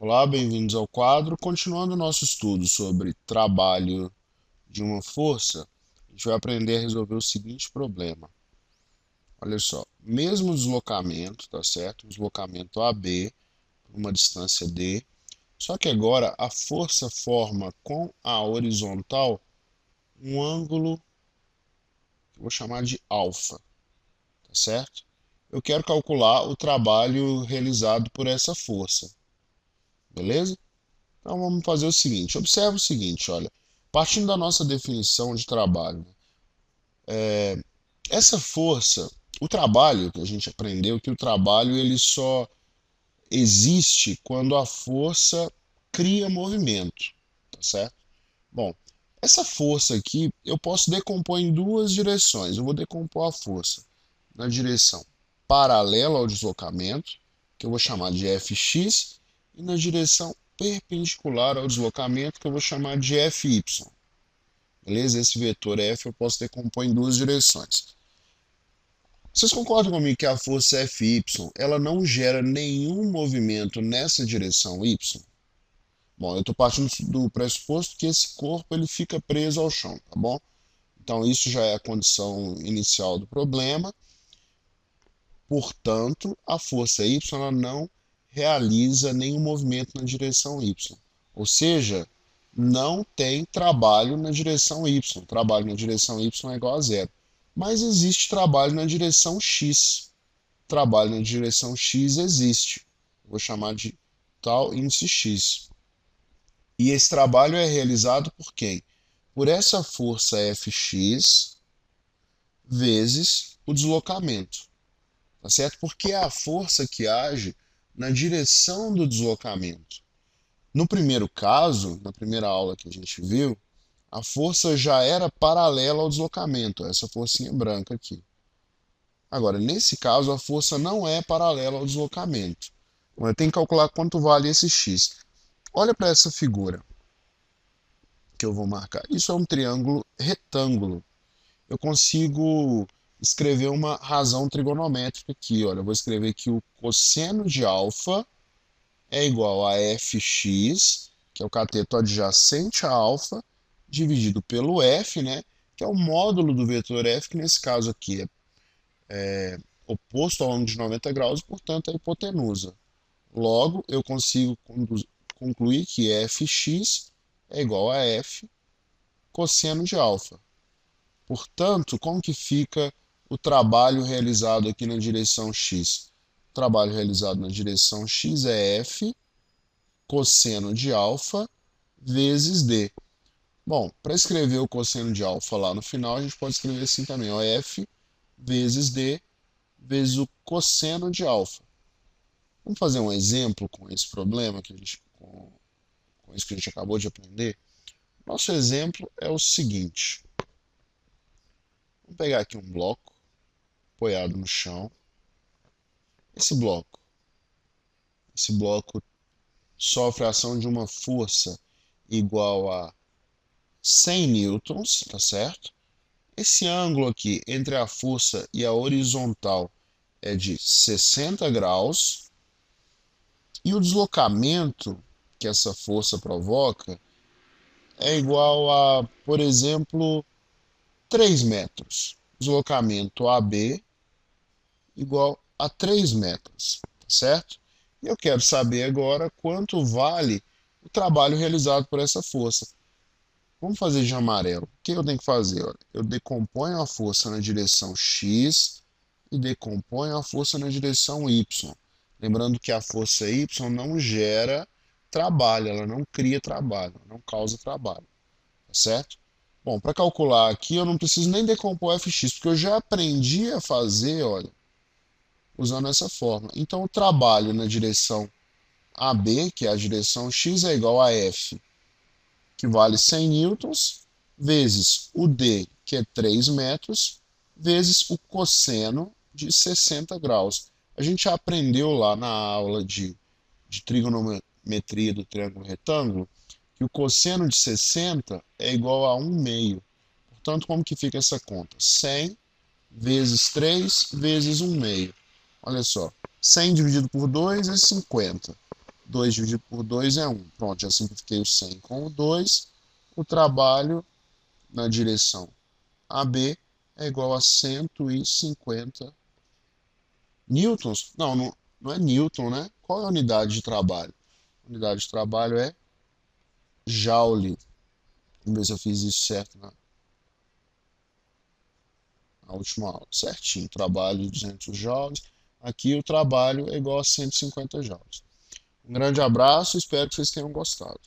Olá, bem-vindos ao quadro. Continuando o nosso estudo sobre trabalho de uma força, a gente vai aprender a resolver o seguinte problema. Olha só, mesmo deslocamento, tá certo? Um deslocamento AB, uma distância D, só que agora a força forma com a horizontal um ângulo que eu vou chamar de alfa, tá certo? Eu quero calcular o trabalho realizado por essa força, beleza? Então vamos fazer o seguinte, observa o seguinte, olha, partindo da nossa definição de trabalho, essa força, o trabalho que a gente aprendeu que o trabalho ele só existe quando a força cria movimento, tá certo? Bom, essa força aqui eu posso decompor em duas direções. Eu vou decompor a força na direção paralela ao deslocamento, que eu vou chamar de Fx, e na direção perpendicular ao deslocamento, que eu vou chamar de Fy. Beleza? Esse vetor F eu posso decompor em duas direções. Vocês concordam comigo que a força Fy, ela não gera nenhum movimento nessa direção y? Bom, eu estou partindo do pressuposto que esse corpo ele fica preso ao chão, tá bom? Então isso já é a condição inicial do problema. Portanto, a força y ela não realiza nenhum movimento na direção y. Ou seja, não tem trabalho na direção y. Trabalho na direção y é igual a zero. Mas existe trabalho na direção x. Trabalho na direção x existe. Vou chamar de tal índice x. E esse trabalho é realizado por quem? Por essa força Fx vezes o deslocamento. Tá certo? Porque é a força que age na direção do deslocamento. No primeiro caso, na primeira aula que a gente viu, a força já era paralela ao deslocamento, essa forcinha branca aqui. Agora, nesse caso, a força não é paralela ao deslocamento. Então, eu tenho que calcular quanto vale esse x. Olha para essa figura que eu vou marcar. Isso é um triângulo retângulo. Eu consigo escrever uma razão trigonométrica aqui. Olha, eu vou escrever que o cosseno de alfa é igual a fx, que é o cateto adjacente a alfa, dividido pelo f, né, que é o módulo do vetor f, que nesse caso aqui é oposto ao ângulo de 90 graus, e, portanto, é a hipotenusa. Logo, eu consigo concluir que fx é igual a f cosseno de alfa. Portanto, como que fica o trabalho realizado aqui na direção x? O trabalho realizado na direção x é f cosseno de alfa vezes d. Bom, para escrever o cosseno de alfa lá no final, a gente pode escrever assim também, ó, f vezes d vezes o cosseno de alfa. Vamos fazer um exemplo com esse problema com isso que a gente acabou de aprender? Nosso exemplo é o seguinte. Vamos pegar aqui um bloco apoiado no chão. Esse bloco, esse bloco sofre a ação de uma força igual a 100 newtons, tá certo? Esse ângulo aqui entre a força e a horizontal é de 60 graus e o deslocamento que essa força provoca é igual a, por exemplo, 3 metros. Deslocamento AB igual a 3 metros, tá certo? E eu quero saber agora quanto vale o trabalho realizado por essa força. Vamos fazer de amarelo. O que eu tenho que fazer? Olha, eu decomponho a força na direção x e decomponho a força na direção y. Lembrando que a força y não gera trabalho, ela não cria trabalho, não causa trabalho, tá certo? Bom, para calcular aqui eu não preciso nem decompor fx, porque eu já aprendi a fazer, olha, usando essa forma. Então o trabalho na direção AB, que é a direção x, é igual a F, que vale 100 newtons, vezes o D, que é 3 metros, vezes o cosseno de 60 graus. A gente já aprendeu lá na aula de trigonometria do triângulo retângulo que o cosseno de 60 é igual a 1 meio. Portanto, como que fica essa conta? 100 vezes 3 vezes 1 meio. Olha só, 100 dividido por 2 é 50. 2 dividido por 2 é 1. Pronto, já simplifiquei o 100 com o 2. O trabalho na direção AB é igual a 150 newtons. Não, não é newton, né? Qual é a unidade de trabalho? A unidade de trabalho é joule. Vamos ver se eu fiz isso certo na última aula. Certinho, trabalho de 200 joules. Aqui o trabalho é igual a 150 joules. Um grande abraço, espero que vocês tenham gostado.